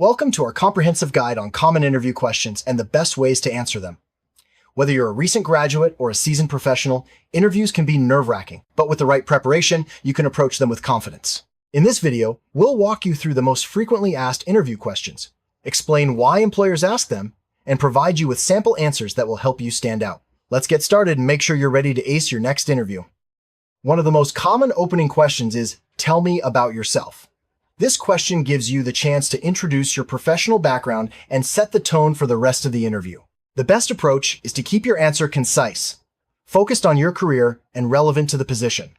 Welcome to our comprehensive guide on common interview questions and the best ways to answer them. Whether you're a recent graduate or a seasoned professional, interviews can be nerve-wracking, but with the right preparation, you can approach them with confidence. In this video, we'll walk you through the most frequently asked interview questions, explain why employers ask them, and provide you with sample answers that will help you stand out. Let's get started and make sure you're ready to ace your next interview. One of the most common opening questions is, "Tell me about yourself." This question gives you the chance to introduce your professional background and set the tone for the rest of the interview. The best approach is to keep your answer concise, focused on your career and relevant to the position.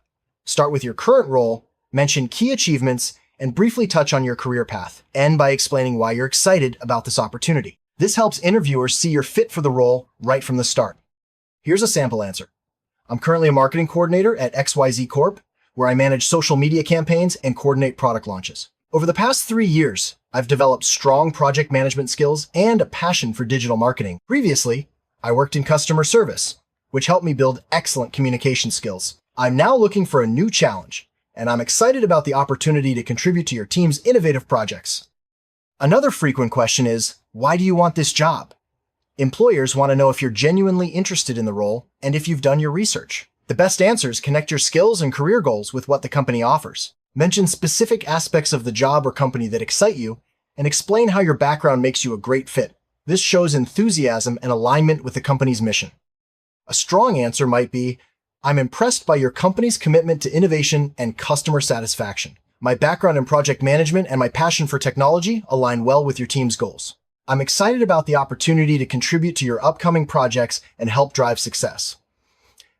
Start with your current role, mention key achievements, and briefly touch on your career path. End by explaining why you're excited about this opportunity. This helps interviewers see you're fit for the role right from the start. Here's a sample answer. I'm currently a marketing coordinator at XYZ Corp, where I manage social media campaigns and coordinate product launches. Over the past 3 years, I've developed strong project management skills and a passion for digital marketing. Previously, I worked in customer service, which helped me build excellent communication skills. I'm now looking for a new challenge, and I'm excited about the opportunity to contribute to your team's innovative projects. Another frequent question is, why do you want this job? Employers want to know if you're genuinely interested in the role and if you've done your research. The best answers connect your skills and career goals with what the company offers. Mention specific aspects of the job or company that excite you, and explain how your background makes you a great fit. This shows enthusiasm and alignment with the company's mission. A strong answer might be, "I'm impressed by your company's commitment to innovation and customer satisfaction. My background in project management and my passion for technology align well with your team's goals. I'm excited about the opportunity to contribute to your upcoming projects and help drive success."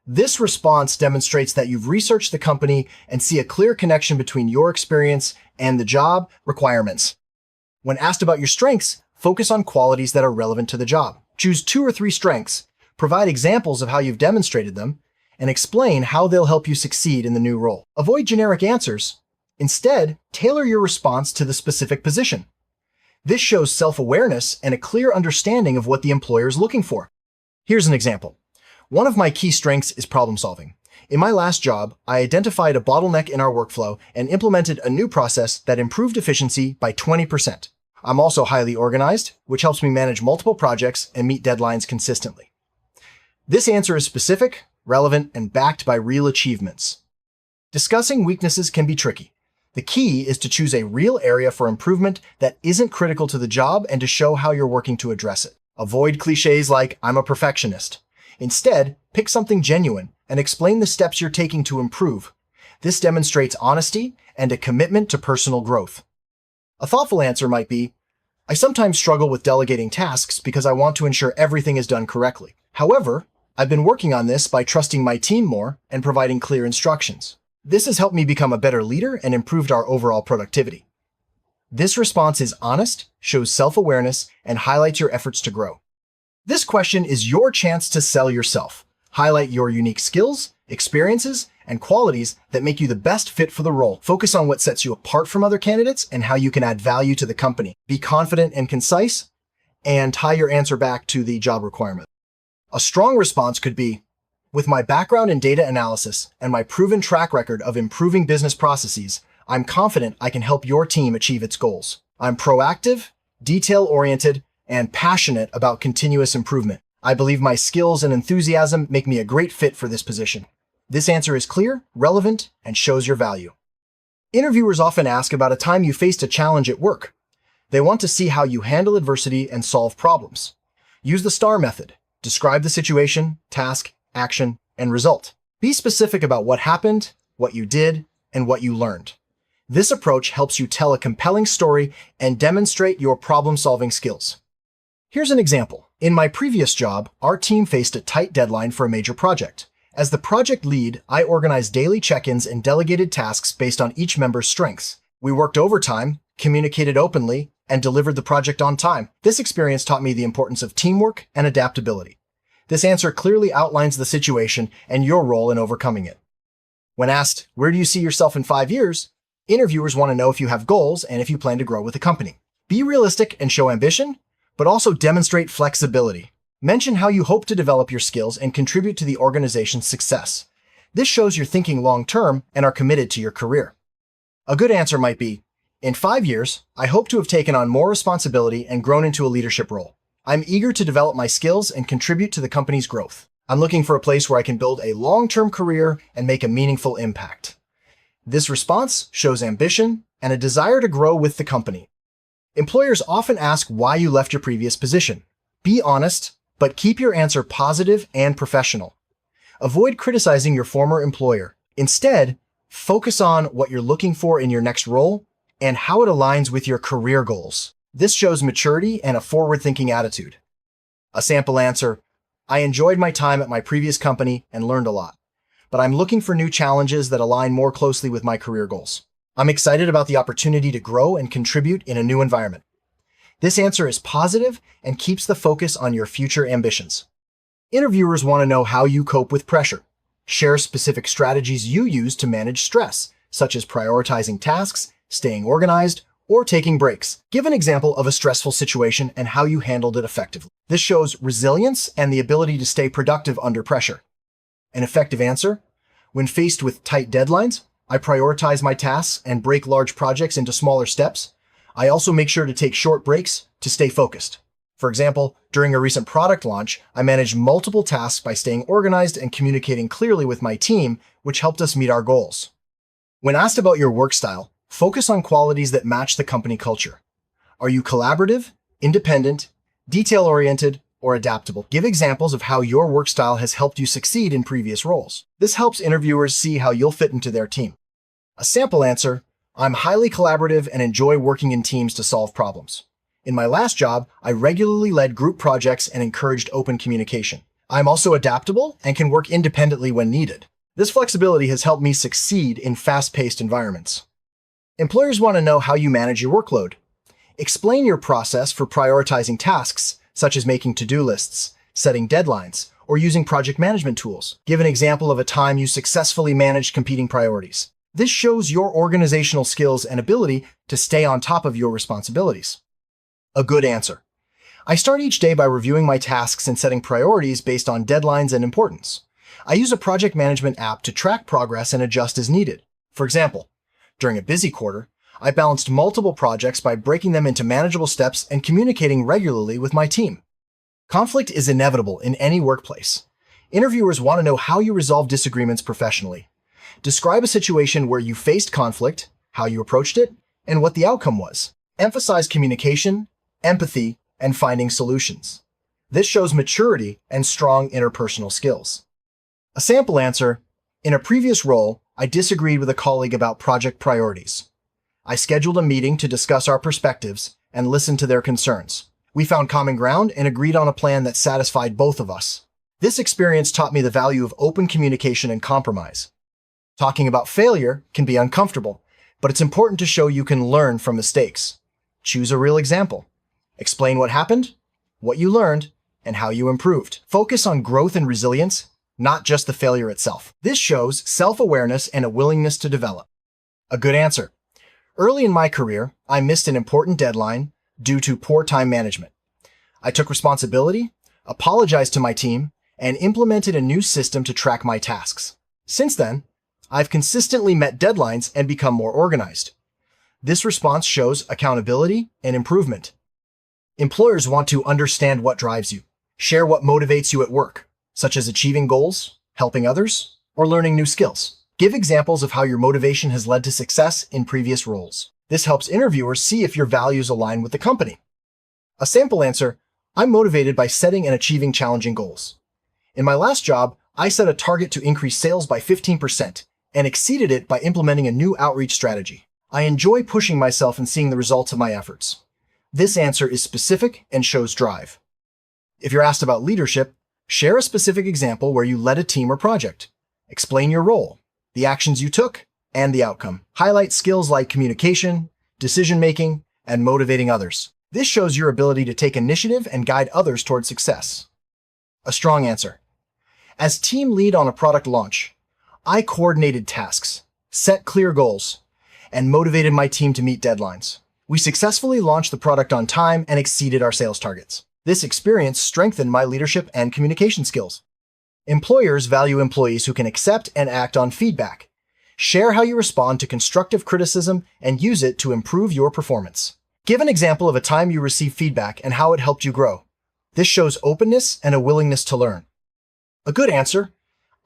This response demonstrates that you've researched the company and see a clear connection between your experience and the job requirements. When asked about your strengths, focus on qualities that are relevant to the job. Choose 2 or 3 strengths, provide examples of how you've demonstrated them, and explain how they'll help you succeed in the new role. Avoid generic answers. Instead, tailor your response to the specific position. This shows self-awareness and a clear understanding of what the employer is looking for. Here's an example. One of my key strengths is problem solving. In my last job, I identified a bottleneck in our workflow and implemented a new process that improved efficiency by 20%. I'm also highly organized, which helps me manage multiple projects and meet deadlines consistently. This answer is specific, relevant, and backed by real achievements. Discussing weaknesses can be tricky. The key is to choose a real area for improvement that isn't critical to the job and to show how you're working to address it. Avoid cliches like, "I'm a perfectionist." Instead, pick something genuine and explain the steps you're taking to improve. This demonstrates honesty and a commitment to personal growth. A thoughtful answer might be, "I sometimes struggle with delegating tasks because I want to ensure everything is done correctly. However, I've been working on this by trusting my team more and providing clear instructions. This has helped me become a better leader and improved our overall productivity." This response is honest, shows self-awareness, and highlights your efforts to grow. This question is your chance to sell yourself. Highlight your unique skills, experiences, and qualities that make you the best fit for the role. Focus on what sets you apart from other candidates and how you can add value to the company. Be confident and concise, and tie your answer back to the job requirement. A strong response could be, "With my background in data analysis and my proven track record of improving business processes, I'm confident I can help your team achieve its goals. I'm proactive, detail-oriented, and passionate about continuous improvement. I believe my skills and enthusiasm make me a great fit for this position." This answer is clear, relevant, and shows your value. Interviewers often ask about a time you faced a challenge at work. They want to see how you handle adversity and solve problems. Use the STAR method. Describe the situation, task, action, and result. Be specific about what happened, what you did, and what you learned. This approach helps you tell a compelling story and demonstrate your problem-solving skills. Here's an example. In my previous job, our team faced a tight deadline for a major project. As the project lead, I organized daily check-ins and delegated tasks based on each member's strengths. We worked overtime, communicated openly, and delivered the project on time. This experience taught me the importance of teamwork and adaptability. This answer clearly outlines the situation and your role in overcoming it. When asked, "Where do you see yourself in 5 years?" interviewers want to know if you have goals and if you plan to grow with the company. Be realistic and show ambition, but also demonstrate flexibility. Mention how you hope to develop your skills and contribute to the organization's success. This shows you're thinking long-term and are committed to your career. A good answer might be, In 5 years, I hope to have taken on more responsibility and grown into a leadership role. I'm eager to develop my skills and contribute to the company's growth. I'm looking for a place where I can build a long-term career and make a meaningful impact. This response shows ambition and a desire to grow with the company. Employers often ask why you left your previous position. Be honest, but keep your answer positive and professional. Avoid criticizing your former employer. Instead, focus on what you're looking for in your next role and how it aligns with your career goals. This shows maturity and a forward-thinking attitude. A sample answer: I enjoyed my time at my previous company and learned a lot, but I'm looking for new challenges that align more closely with my career goals. I'm excited about the opportunity to grow and contribute in a new environment. This answer is positive and keeps the focus on your future ambitions. Interviewers want to know how you cope with pressure. Share specific strategies you use to manage stress, such as prioritizing tasks, staying organized, or taking breaks. Give an example of a stressful situation and how you handled it effectively. This shows resilience and the ability to stay productive under pressure. An effective answer: when faced with tight deadlines, I prioritize my tasks and break large projects into smaller steps. I also make sure to take short breaks to stay focused. For example, during a recent product launch, I managed multiple tasks by staying organized and communicating clearly with my team, which helped us meet our goals. When asked about your work style, focus on qualities that match the company culture. Are you collaborative, independent, detail-oriented, or adaptable? Give examples of how your work style has helped you succeed in previous roles. This helps interviewers see how you'll fit into their team. A sample answer: I'm highly collaborative and enjoy working in teams to solve problems. In my last job, I regularly led group projects and encouraged open communication. I'm also adaptable and can work independently when needed. This flexibility has helped me succeed in fast-paced environments. Employers want to know how you manage your workload. Explain your process for prioritizing tasks, such as making to-do lists, setting deadlines, or using project management tools. Give an example of a time you successfully managed competing priorities. This shows your organizational skills and ability to stay on top of your responsibilities. A good answer: I start each day by reviewing my tasks and setting priorities based on deadlines and importance. I use a project management app to track progress and adjust as needed. For example, during a busy quarter, I balanced multiple projects by breaking them into manageable steps and communicating regularly with my team. Conflict is inevitable in any workplace. Interviewers want to know how you resolve disagreements professionally. Describe a situation where you faced conflict, how you approached it, and what the outcome was. Emphasize communication, empathy, and finding solutions. This shows maturity and strong interpersonal skills. A sample answer: in a previous role, I disagreed with a colleague about project priorities. I scheduled a meeting to discuss our perspectives and listen to their concerns. We found common ground and agreed on a plan that satisfied both of us. This experience taught me the value of open communication and compromise. Talking about failure can be uncomfortable, but it's important to show you can learn from mistakes. Choose a real example. Explain what happened, what you learned, and how you improved. Focus on growth and resilience, not just the failure itself. This shows self-awareness and a willingness to develop. A good answer: early in my career, I missed an important deadline due to poor time management. I took responsibility, apologized to my team, and implemented a new system to track my tasks. Since then, I've consistently met deadlines and become more organized. This response shows accountability and improvement. Employers want to understand what drives you. Share what motivates you at work, such as achieving goals, helping others, or learning new skills. Give examples of how your motivation has led to success in previous roles. This helps interviewers see if your values align with the company. A sample answer: I'm motivated by setting and achieving challenging goals. In my last job, I set a target to increase sales by 15% and exceeded it by implementing a new outreach strategy. I enjoy pushing myself and seeing the results of my efforts. This answer is specific and shows drive. If you're asked about leadership, share a specific example where you led a team or project. Explain your role, the actions you took, and the outcome. Highlight skills like communication, decision-making, and motivating others. This shows your ability to take initiative and guide others toward success. A strong answer: as team lead on a product launch, I coordinated tasks, set clear goals, and motivated my team to meet deadlines. We successfully launched the product on time and exceeded our sales targets. This experience strengthened my leadership and communication skills. Employers value employees who can accept and act on feedback. Share how you respond to constructive criticism and use it to improve your performance. Give an example of a time you received feedback and how it helped you grow. This shows openness and a willingness to learn. A good answer: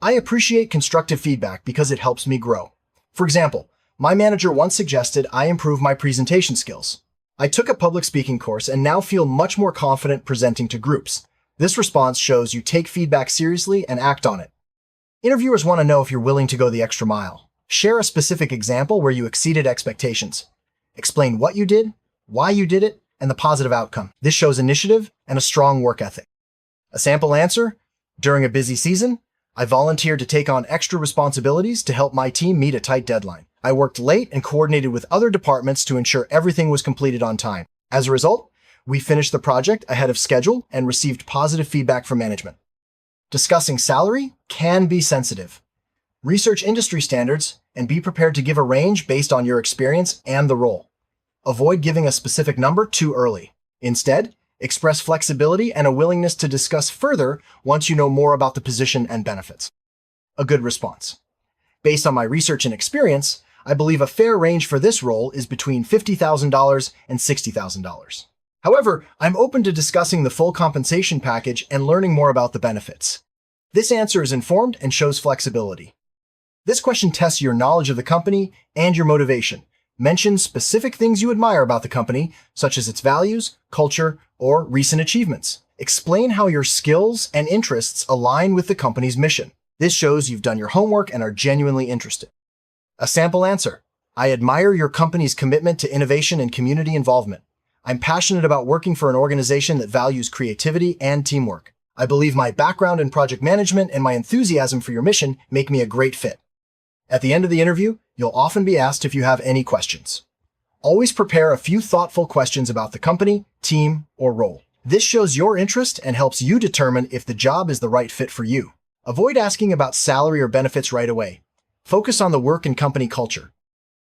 I appreciate constructive feedback because it helps me grow. For example, my manager once suggested I improve my presentation skills. I took a public speaking course and now feel much more confident presenting to groups. This response shows you take feedback seriously and act on it. Interviewers want to know if you're willing to go the extra mile. Share a specific example where you exceeded expectations. Explain what you did, why you did it, and the positive outcome. This shows initiative and a strong work ethic. A sample answer: during a busy season, I volunteered to take on extra responsibilities to help my team meet a tight deadline. I worked late and coordinated with other departments to ensure everything was completed on time. As a result, we finished the project ahead of schedule and received positive feedback from management. Discussing salary can be sensitive. Research industry standards and be prepared to give a range based on your experience and the role. Avoid giving a specific number too early. Instead, express flexibility and a willingness to discuss further once you know more about the position and benefits. A good response: based on my research and experience, I believe a fair range for this role is between $50,000 and $60,000. However, I'm open to discussing the full compensation package and learning more about the benefits. This answer is informed and shows flexibility. This question tests your knowledge of the company and your motivation. Mention specific things you admire about the company, such as its values, culture, or recent achievements. Explain how your skills and interests align with the company's mission. This shows you've done your homework and are genuinely interested. A sample answer: I admire your company's commitment to innovation and community involvement. I'm passionate about working for an organization that values creativity and teamwork. I believe my background in project management and my enthusiasm for your mission make me a great fit. At the end of the interview, you'll often be asked if you have any questions. Always prepare a few thoughtful questions about the company, team, or role. This shows your interest and helps you determine if the job is the right fit for you. Avoid asking about salary or benefits right away. Focus on the work and company culture.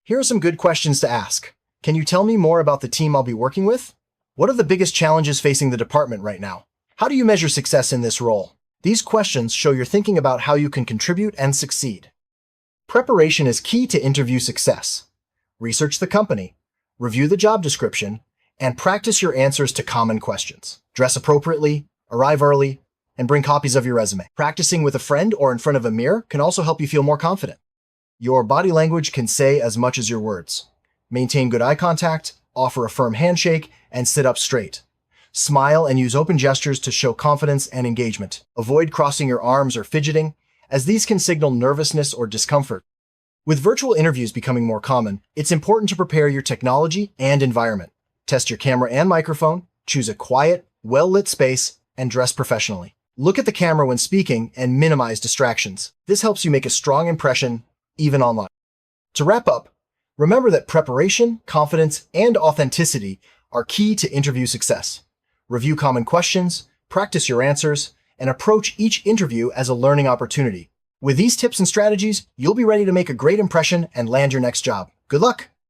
Here are some good questions to ask. Can you tell me more about the team I'll be working with? What are the biggest challenges facing the department right now? How do you measure success in this role? These questions show you're thinking about how you can contribute and succeed. Preparation is key to interview success. Research the company, review the job description, and practice your answers to common questions. Dress appropriately, arrive early, and bring copies of your resume. Practicing with a friend or in front of a mirror can also help you feel more confident. Your body language can say as much as your words. Maintain good eye contact, offer a firm handshake, and sit up straight. Smile and use open gestures to show confidence and engagement. Avoid crossing your arms or fidgeting, as these can signal nervousness or discomfort. With virtual interviews becoming more common, it's important to prepare your technology and environment. Test your camera and microphone, choose a quiet, well-lit space, and dress professionally. Look at the camera when speaking and minimize distractions. This helps you make a strong impression, even online. To wrap up, remember that preparation, confidence, and authenticity are key to interview success. Review common questions, practice your answers, and approach each interview as a learning opportunity. With these tips and strategies, you'll be ready to make a great impression and land your next job. Good luck!